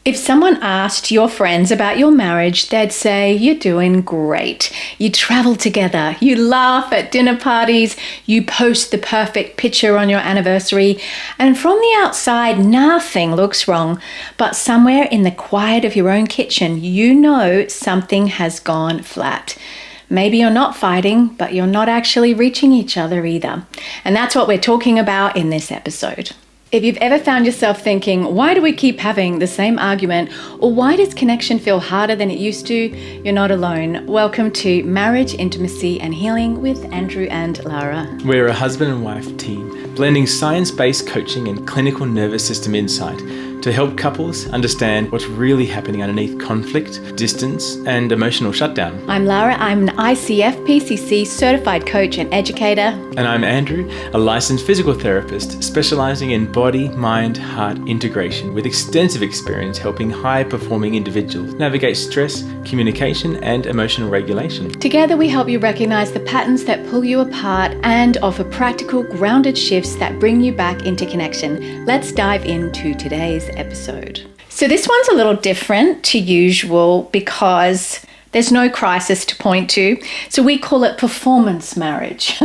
If someone asked your friends about your marriage, they'd say, you're doing great. You travel together, you laugh at dinner parties, you post the perfect picture on your anniversary, and from the outside, nothing looks wrong. But somewhere in the quiet of your own kitchen, you know something has gone flat. Maybe you're not fighting, but you're not actually reaching each other either. And that's what we're talking about in this episode. If you've ever found yourself thinking, why do we keep having the same argument? Or why does connection feel harder than it used to? You're not alone. Welcome to Marriage, Intimacy and Healing with Andrew and Lara. We're a husband and wife team, blending science-based coaching and clinical nervous system insight to help couples understand what's really happening underneath conflict, distance, and emotional shutdown. I'm Lara. I'm an ICF PCC certified coach and educator. And I'm Andrew, a licensed physical therapist specializing in body, mind, heart integration with extensive experience helping high-performing individuals navigate stress, communication, and emotional regulation. Together, we help you recognize the patterns that pull you apart and offer practical, grounded shifts that bring you back into connection. Let's dive into today's episode. So this one's a little different to usual because there's no crisis to point to. So we call it performance marriage.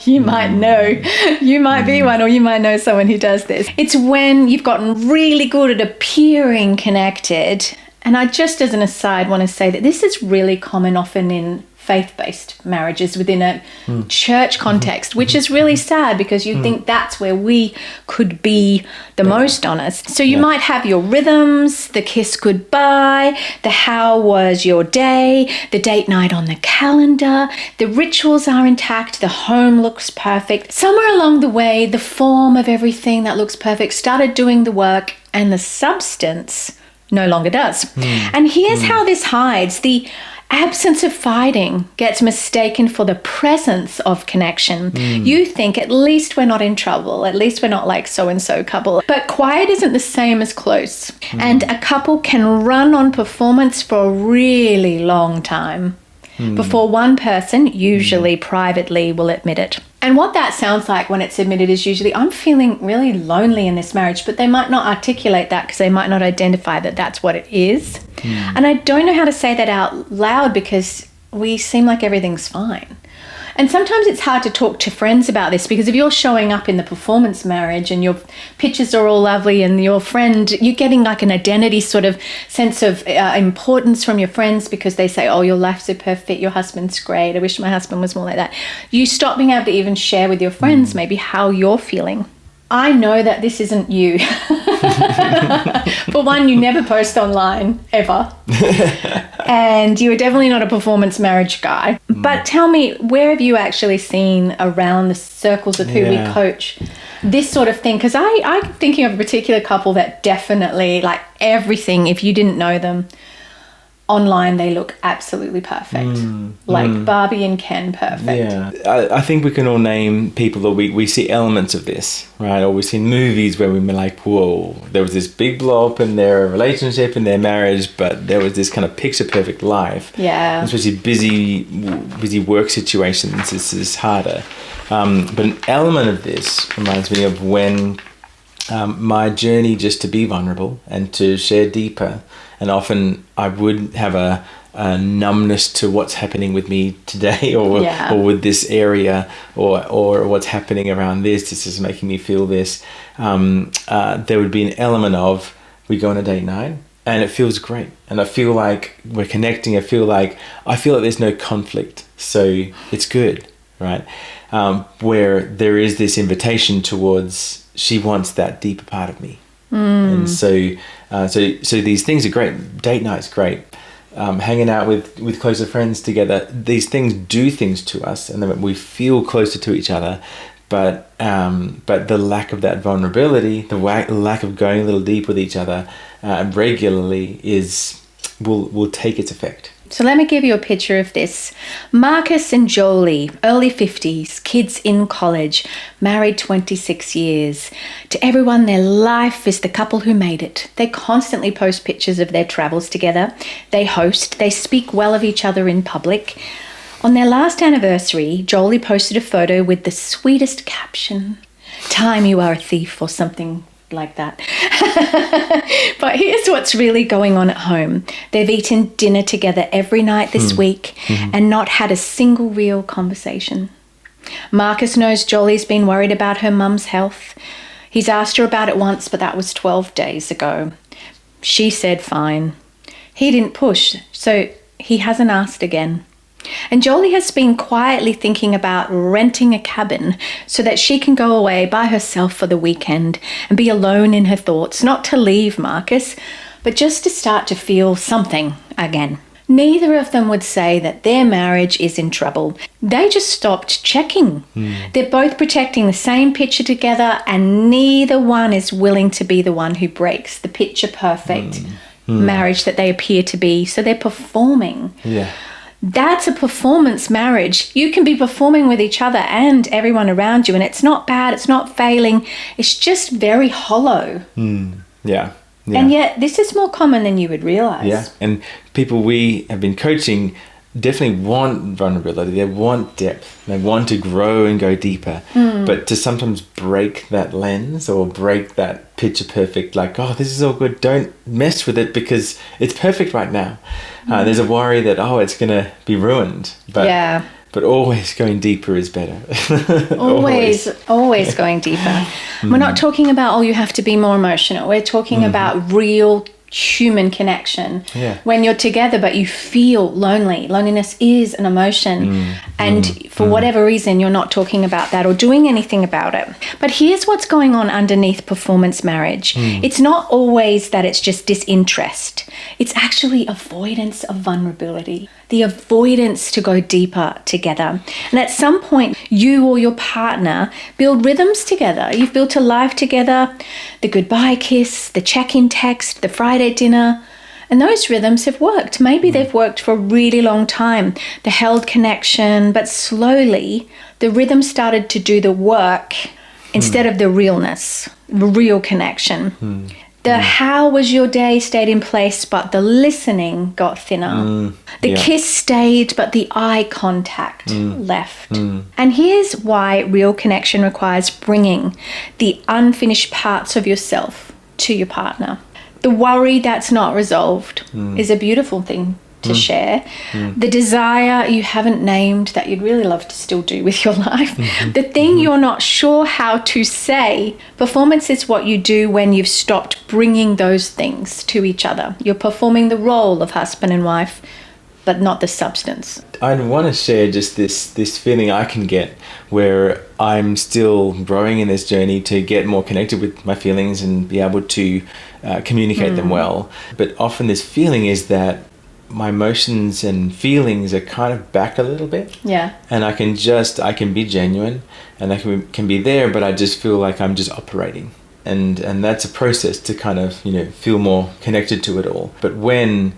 You might know, you might be one, or you might know someone who does this. It's when you've gotten really good at appearing connected. And I just as an aside want to say that this is really common often in faith-based marriages within a church context, which is really sad because you think that's where we could be the most honest. So you might have your rhythms, the kiss goodbye, the how was your day, the date night on the calendar, the rituals are intact, the home looks perfect. Somewhere along the way, the form of everything that looks perfect started doing the work and the substance no longer does. And here's how this hides. The absence of fighting gets mistaken for the presence of connection. You think at least we're not in trouble, at least we're not like so-and-so couple. But quiet isn't the same as close. And a couple can run on performance for a really long time before one person, usually privately, will admit it. And what that sounds like when it's admitted is usually, I'm feeling really lonely in this marriage, but they might not articulate that because they might not identify that that's what it is. And I don't know how to say that out loud because we seem like everything's fine. And sometimes it's hard to talk to friends about this because if you're showing up in the performance marriage and your pictures are all lovely and your friend, you're getting like an identity sort of sense of importance from your friends because they say, oh, your life's so perfect, your husband's great, I wish my husband was more like that. You stop being able to even share with your friends maybe how you're feeling. I know that this isn't you. For one, you never post online, ever. And you are definitely not a performance marriage guy. But tell me, where have you actually seen around the circles of who we coach this sort of thing? Because I'm thinking of a particular couple that definitely, like everything, if you didn't know them, online they look absolutely perfect. Like Barbie and Ken perfect. Yeah, I think we can all name people that we see elements of this, right? Or we've seen movies where we're like, whoa, there was this big blow up in their relationship, in their marriage, but there was this kind of picture perfect life. Yeah. Especially busy work situations, this is harder. But an element of this reminds me of when my journey just to be vulnerable and to share deeper. And often I would have a numbness to what's happening with me today or with this area or what's happening around this. This is making me feel this. There would be an element of we go on a date night and it feels great. And I feel like we're connecting. I feel like there's no conflict. So it's good, right? Where there is this invitation towards she wants that deeper part of me. And so these things are great. Date night's great. Hanging out with closer friends together. These things do things to us, and then we feel closer to each other. But the lack of that vulnerability, the lack of going a little deep with each other regularly will take its effect. So let me give you a picture of this. Marcus and Joelle, early 50s, kids in college, married 26 years. To everyone, their life is the couple who made it. They constantly post pictures of their travels together. They host. They speak well of each other in public. On their last anniversary, Joelle posted a photo with the sweetest caption, "Time you are a thief," or something like that. But here's what's really going on at home. They've eaten dinner together every night this week and not had a single real conversation. Marcus knows Jolie's been worried about her mum's health. He's asked her about it once, but that was 12 days ago. She said fine. He didn't push, so he hasn't asked again. And Jolie has been quietly thinking about renting a cabin so that she can go away by herself for the weekend and be alone in her thoughts, not to leave Marcus, but just to start to feel something again. Neither of them would say that their marriage is in trouble. They just stopped checking. They're both protecting the same picture together, and neither one is willing to be the one who breaks the picture perfect marriage that they appear to be. So they're performing. Yeah. That's a performance marriage. You can be performing with each other and everyone around you, and it's not bad, it's not failing, it's just very hollow. Yeah. And yet this is more common than you would realize. Yeah, and people we have been coaching definitely want vulnerability. They want depth. They want to grow and go deeper. But to sometimes break that lens or break that picture perfect, like, oh, this is all good, don't mess with it because it's perfect right now. There's a worry that, oh, it's going to be ruined. But always going deeper is better. always going deeper. We're not talking about, oh, you have to be more emotional. We're talking about real human connection. When you're together but you feel lonely. Loneliness is an emotion. And for whatever reason, you're not talking about that or doing anything about it. But here's what's going on underneath performance marriage. It's not always that it's just disinterest. It's actually avoidance of vulnerability. The avoidance to go deeper together. And at some point, you or your partner build rhythms together. You've built a life together, the goodbye kiss, the check-in text, the Friday dinner. And those rhythms have worked. Maybe they've worked for a really long time. The held connection, but slowly the rhythm started to do the work instead of the realness, the real connection. The how was your day stayed in place, but the listening got thinner. The kiss stayed, but the eye contact left. And here's why real connection requires bringing the unfinished parts of yourself to your partner. The worry that's not resolved is a beautiful thing to share. The desire you haven't named that you'd really love to still do with your life. The thing you're not sure how to say. Performance is what you do when you've stopped bringing those things to each other. You're performing the role of husband and wife, but not the substance. I want to share just this feeling I can get where I'm still growing in this journey to get more connected with my feelings and be able to communicate them well. But often this feeling is that my emotions and feelings are kind of back a little bit. Yeah. And I can be genuine and I can be there, but I just feel like I'm just operating. And that's a process to kind of, feel more connected to it all. But when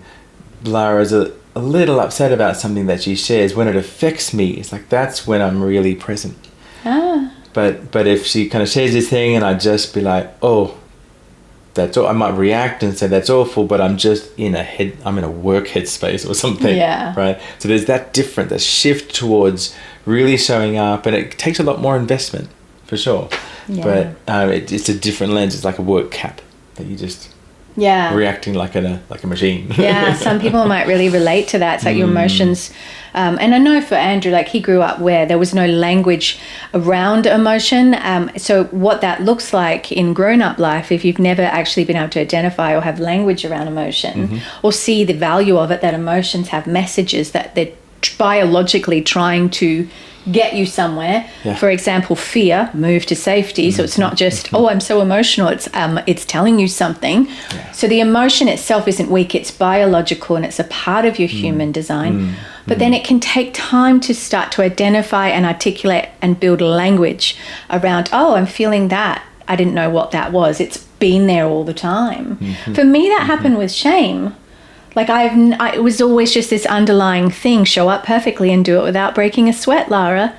Lara's a little upset about something that she shares, when it affects me, it's like that's when I'm really present. But if she kind of shares this thing and I just be like, oh, that's all, I might react and say that's awful, but I'm just I'm in a work headspace or something. Yeah. Right. So there's that shift towards really showing up, and it takes a lot more investment for sure. Yeah. But it's a different lens. It's like a work cap that you just reacting like a machine. Yeah, some people might really relate to that. It's like your emotions. And I know for Andrew, like he grew up where there was no language around emotion. So what that looks like in grown-up life, if you've never actually been able to identify or have language around emotion or see the value of it, that emotions have messages that they're biologically trying to get you somewhere. For example, fear, move to safety. So it's not just, oh, I'm so emotional. It's telling you something. So the emotion itself isn't weak. It's biological and it's a part of your human design. But then it can take time to start to identify and articulate and build language around, oh, I'm feeling that. I didn't know what that was. It's been there all the time. For me, that happened with shame. Like it was always just this underlying thing, show up perfectly and do it without breaking a sweat, Lara,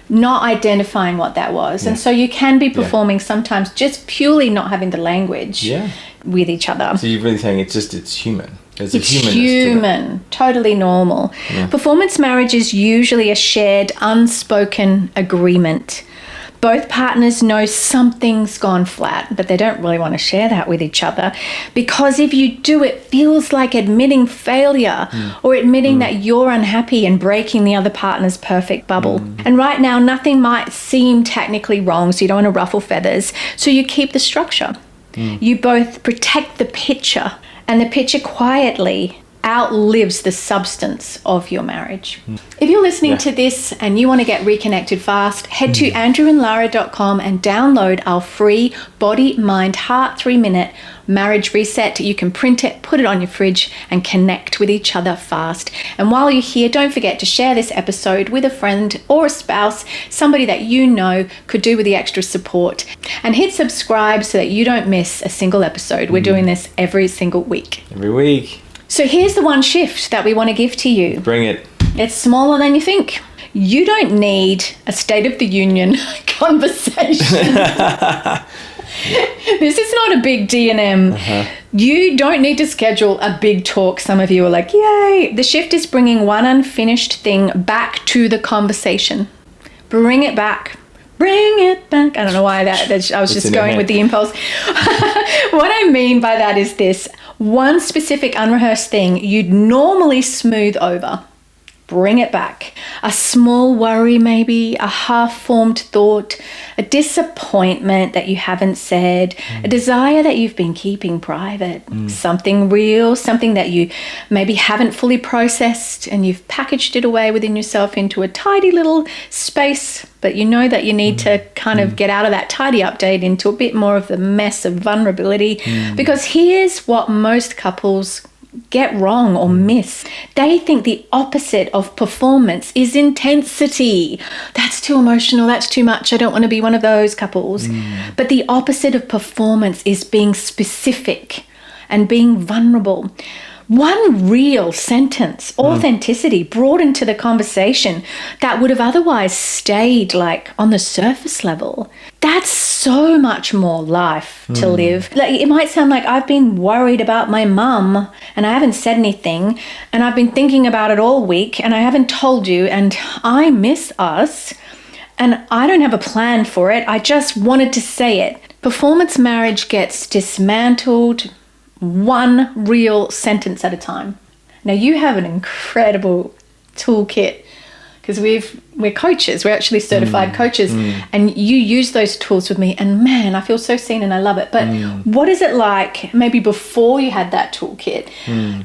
not identifying what that was. And so you can be performing sometimes just purely not having the language with each other. So you're really saying it's human. It's human, totally normal. Performance marriage is usually a shared, unspoken agreement. Both partners know something's gone flat, but they don't really want to share that with each other, because if you do, it feels like admitting failure or admitting that you're unhappy and breaking the other partner's perfect bubble. And right now, nothing might seem technically wrong, so you don't want to ruffle feathers. So you keep the structure. You both protect the picture, and the picture quietly outlives the substance of your marriage. If you're listening to this and you want to get reconnected fast, head to andrewandlara.com and download our free body, mind, heart 3-minute marriage reset. You can print it, put it on your fridge, and connect with each other fast. And while you're here, don't forget to share this episode with a friend or a spouse, somebody that you know could do with the extra support. And hit subscribe so that you don't miss a single episode. We're doing this every single week. Every week. So here's the one shift that we want to give to you. Bring it. It's smaller than you think. You don't need a State of the Union conversation. This is not a big D&M. You don't need to schedule a big talk. Some of you are like, yay. The shift is bringing one unfinished thing back to the conversation. Bring it back. Bring it back. I don't know why I was just going with the impulse. What I mean by that is this. One specific unrehearsed thing you'd normally smooth over. Bring it back. A small worry maybe, a half-formed thought, a disappointment that you haven't said, a desire that you've been keeping private, something real, something that you maybe haven't fully processed and you've packaged it away within yourself into a tidy little space, but you know that you need to kind of get out of that tidy update into a bit more of the mess of vulnerability. Because here's what most couples get wrong or miss. They think the opposite of performance is intensity. That's too emotional, that's too much, I don't want to be one of those couples. But the opposite of performance is being specific and being vulnerable. One real sentence, authenticity, brought into the conversation that would have otherwise stayed like on the surface level. That's so much more life to live. Like, it might sound like I've been worried about my mum and I haven't said anything, and I've been thinking about it all week and I haven't told you, and I miss us and I don't have a plan for it. I just wanted to say it. Performance marriage gets dismantled one real sentence at a time. Now, you have an incredible toolkit because we're coaches. We're actually certified coaches, and you use those tools with me, and man, I feel so seen and I love it. But what is it like maybe before you had that toolkit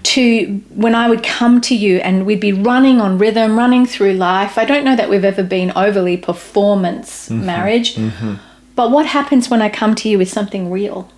to when I would come to you and we'd be running on rhythm, running through life? I don't know that we've ever been overly performance marriage, but what happens when I come to you with something real?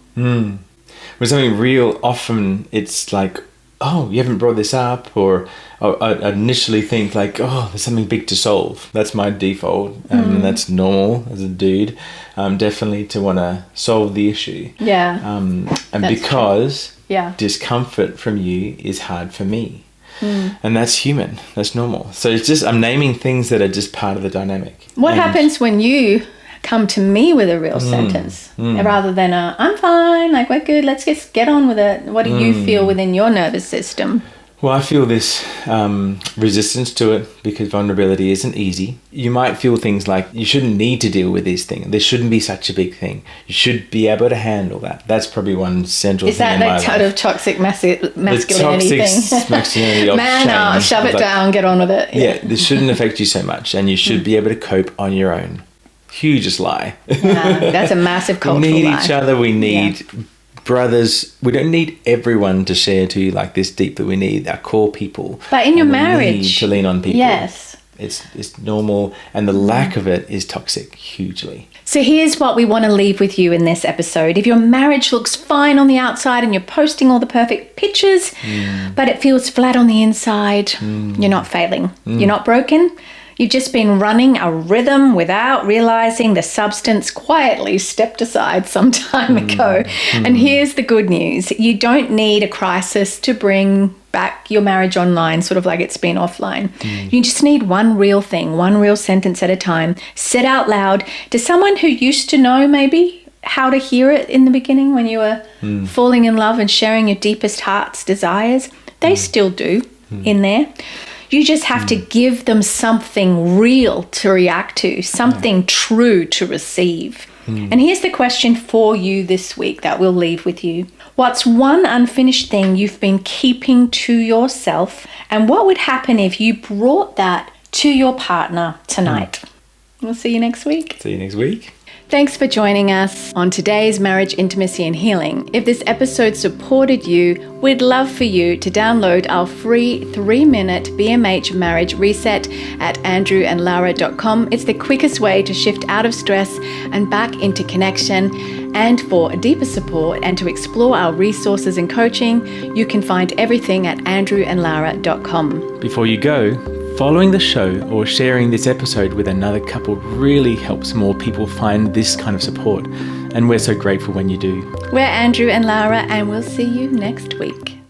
With something real, often it's like, oh, you haven't brought this up, or I initially think like, oh, there's something big to solve. That's my default, and that's normal as a dude, definitely to want to solve the issue. And because discomfort from you is hard for me. And that's human, that's normal. So it's just, I'm naming things that are just part of the dynamic. What happens when you come to me with a real sentence rather than I'm fine, like we're good, let's just get on with it? What do you feel within your nervous system? Well, I feel this resistance to it because vulnerability isn't easy. You might feel things like you shouldn't need to deal with these things. There shouldn't be such a big thing. You should be able to handle that. That's probably one central thing in my life. Is that like kind of toxic masculinity the toxic thing? Masculinity of Man, shove it down, get on with it. Yeah, this shouldn't affect you so much, and you should be able to cope on your own. Hugest lie. That's a massive cultural lie. We need each other. We need brothers. We don't need everyone to share to you like this deep, but we need our core people. But in your marriage, to lean on people. Yes. It's normal, and the lack of it is toxic hugely. So here's what we want to leave with you in this episode. If your marriage looks fine on the outside and you're posting all the perfect pictures, but it feels flat on the inside, you're not failing. You're not broken. You've just been running a rhythm without realizing the substance quietly stepped aside some time ago. And here's the good news. You don't need a crisis to bring back your marriage online, sort of like it's been offline. You just need one real thing, one real sentence at a time, said out loud to someone who used to know maybe how to hear it in the beginning when you were falling in love and sharing your deepest heart's desires. They still do in there. You just have to give them something real to react to, something true to receive. And here's the question for you this week that we'll leave with you. What's one unfinished thing you've been keeping to yourself? And what would happen if you brought that to your partner tonight? We'll see you next week. See you next week. Thanks for joining us on today's Marriage, Intimacy and Healing. If this episode supported you, we'd love for you to download our free 3-minute BMH marriage reset at andrewandlaura.com. It's the quickest way to shift out of stress and back into connection. And for deeper support and to explore our resources and coaching, you can find everything at andrewandlaura.com. Before you go, following the show or sharing this episode with another couple really helps more people find this kind of support. And we're so grateful when you do. We're Andrew and Laura, and we'll see you next week.